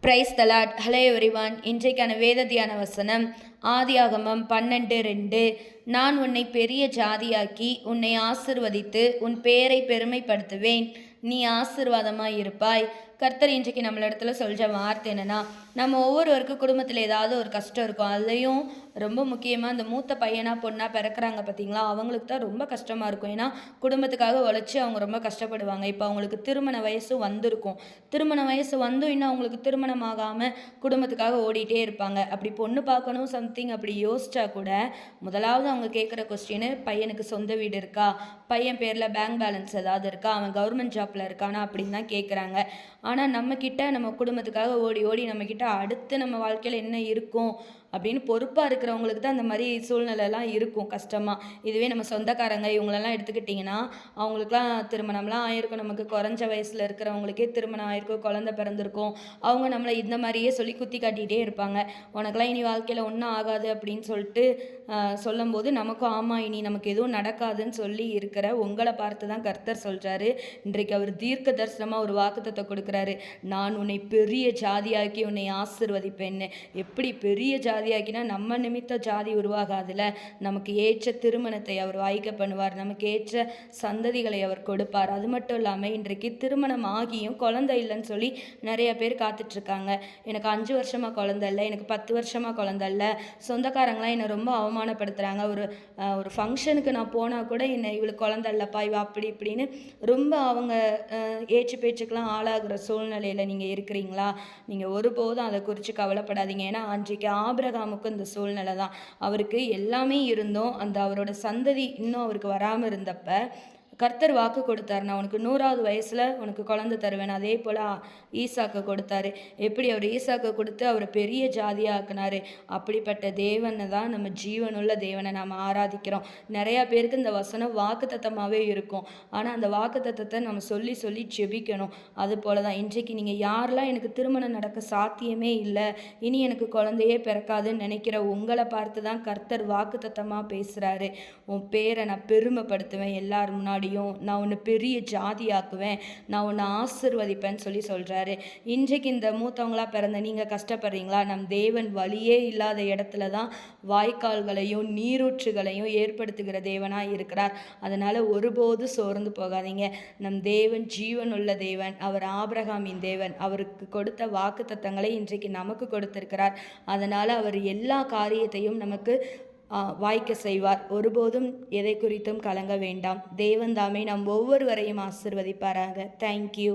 Praise the Lord. Hello everyone. இன்றைக்கான வேத தியான வசனம் ஆதியாகமம் 12:2. நான் உன்னை பெரிய ஜாதியாக்கி உன்னை ஆசிர்வதித்து உன் பேரை பெருமைப்படுத்துவேன், நீ ஆசீர்வாதமாய் இருப்பாய். கர்த்தர் இன்றைக்கு நம்மள இடத்துல சொல்கிற வார்த்தை என்னென்னா, நம்ம ஒவ்வொருவருக்கும் குடும்பத்தில் ஏதாவது ஒரு கஷ்டம் இருக்கும். அதுலேயும் ரொம்ப முக்கியமாக இந்த மூத்த பையனாக பொண்ணாக பிறக்கிறாங்க பார்த்தீங்களா, அவங்களுக்கு தான் ரொம்ப கஷ்டமாக இருக்கும். ஏன்னா குடும்பத்துக்காக உழைச்சி அவங்க ரொம்ப கஷ்டப்படுவாங்க. இப்போ அவங்களுக்கு திருமண வயசு வந்திருக்கும். திருமண வயசு வந்தும் இன்னும் அவங்களுக்கு திருமணம் ஆகாமல் குடும்பத்துக்காக ஓடிட்டே இருப்பாங்க. அப்படி பொண்ணு பார்க்கணும் சம்திங் அப்படி யோசிச்சா கூட முதலாவது அவங்க கேட்குற கொஸ்டின், பையனுக்கு சொந்த வீடு இருக்கா, பையன் பேரில் பேங்க் பேலன்ஸ் ஏதாவது இருக்கா, அவன் கவர்மெண்ட் ஜாப்பில் இருக்கானா அப்படின்னு தான் கேட்குறாங்க. ஆனால் நம்மக்கிட்ட நம்ம குடும்பத்துக்காக ஓடி ஓடி நம்மக்கிட்ட அடுத்து நம்ம வாழ்க்கையில் என்ன இருக்கும் அப்படின்னு பொறுப்பாக இருக்கிறவங்களுக்கு தான் அந்த மாதிரி சூழ்நிலைலாம் இருக்கும் கஷ்டமாக. இதுவே நம்ம சொந்தக்காரங்க இவங்களெல்லாம் எடுத்துக்கிட்டிங்கன்னா அவங்களுக்குலாம் திருமணம்லாம் ஆயிருக்கும். நமக்கு குறைஞ்ச வயசில் இருக்கிறவங்களுக்கே திருமணம் ஆயிருக்கும், குழந்தை பிறந்திருக்கும். அவங்க நம்மளை இந்த மாதிரியே சொல்லி குத்தி காட்டிகிட்டே இருப்பாங்க. உனக்கெல்லாம் இனி வாழ்க்கையில் ஒன்றும் ஆகாது அப்படின்னு சொல்லிட்டு சொல்லும்போது நமக்கும் ஆமாம் இனி நமக்கு எதுவும் நடக்காதுன்னு சொல்லி இருக்கிற உங்களை பார்த்து தான் கர்த்தர் சொல்கிறாரு. இன்றைக்கு அவர் தீர்க்க தரிசனமாக ஒரு வாக்குத்தத்தை கொடுக்குறாரு. நான் உன்னை பெரிய ஜாதியாக்கி உன்னை ஆசிர்வதிப்பேன்னு. எப்படி பெரிய ஜாதியாக்கினா நம்ம நிமித்த ஜாதி உருவாகாதுல. நமக்கு ஏற்ற திருமணத்தை அவர் வாய்க்க பண்ணுவார், நமக்கு ஏற்ற சந்ததிகளை அவர் கொடுப்பார். அது மட்டும் இல்லாமல் இன்றைக்கு திருமணம் ஆகியும் குழந்தை இல்லைன்னு சொல்லி நிறைய பேர் காத்துட்ருக்காங்க. எனக்கு 5 வருஷமாக குழந்தை இல்லை, எனக்கு 10 வருஷமாக குழந்தை இல்லை. சொந்தக்காரங்களாம் என்னை ரொம்ப அவமானப்படுத்துகிறாங்க. ஒரு ஃபங்க்ஷனுக்கு நான் போனால் கூட என்னை இவளுக்கு குழந்தை இல்லைப்பா இவ அப்படி இப்படின்னு ரொம்ப அவங்க ஏச்சு பேச்சுக்கெலாம் ஆளாகிற சூழ்நிலையில் நீங்கள் இருக்கிறீங்களா? நீங்கள் ஒருபோதும் அதை குறித்து கவலைப்படாதீங்க. ஏன்னா அன்றைக்கு ஆபிரகாமுக்கு இந்த சூழ்நிலை தான். அவருக்கு எல்லாமே இருந்தும் அந்த அவரோட சந்ததி இன்னும் அவருக்கு வராமல் இருந்தப்ப கர்த்தர் வாக்கு கொடுத்தார், நான் உனக்கு 100வது வயசில் உனக்கு குழந்தை தருவேன். அதே போல் ஈசாக்கு கொடுத்தாரு. எப்படி அவர் ஈசாக்கு கொடுத்து அவரை பெரிய ஜாதியாக்குனாரு. அப்படிப்பட்ட தேவனை தான் நம்ம ஜீவனுள்ள தேவனை நாம் ஆராதிக்கிறோம். நிறையா பேருக்கு இந்த வசனம் வாக்கு தத்தமாகவே இருக்கும். ஆனால் அந்த வாக்கு தத்தத்தை நம்ம சொல்லி சொல்லி ஜெபிக்கணும். அது போல தான் இன்றைக்கு நீங்கள் யாரெல்லாம் எனக்கு திருமணம் நடக்க சாத்தியமே இல்லை, இனி எனக்கு குழந்தையே பிறக்காதுன்னு நினைக்கிற உங்களை பார்த்து தான் கர்த்தர் வாக்கு தத்தமாக பேசுகிறாரு. உன் பேரை நான் பெருமைப்படுத்துவேன் எல்லார் முன்னாடி, நான் உன்னை பெரிய ஜாதியாக்குவேன், நான் உன்னை ஆசிர்வதிப்பேன்னு சொல்லி சொல்கிறாரு. இன்றைக்கு இந்த மூத்தவங்களா பிறந்த நீங்கள் கஷ்டப்படுறீங்களா? நம் தேவன் வழியே இல்லாத இடத்துல தான் வாய்க்கால்களையும் நீரூற்றுகளையும் ஏற்படுத்துகிற தேவனாக இருக்கிறார். அதனால் ஒருபோது சோர்ந்து போகாதீங்க. நம் தேவன் ஜீவனுள்ள தேவன், அவர் ஆபிரகாமின் தேவன். அவருக்கு கொடுத்த வாக்கு தத்தங்களை இன்றைக்கு நமக்கு கொடுத்திருக்கிறார். அதனால் அவர் எல்லா காரியத்தையும் நமக்கு வாய்க்க செய்வார். ஒருபோதும் எதை குறித்தும் கலங்க வேண்டாம். தேவன் தாமே நம் ஒவ்வொருவரையும் ஆசிர்வதிப்பாராக. தேங்க்யூ.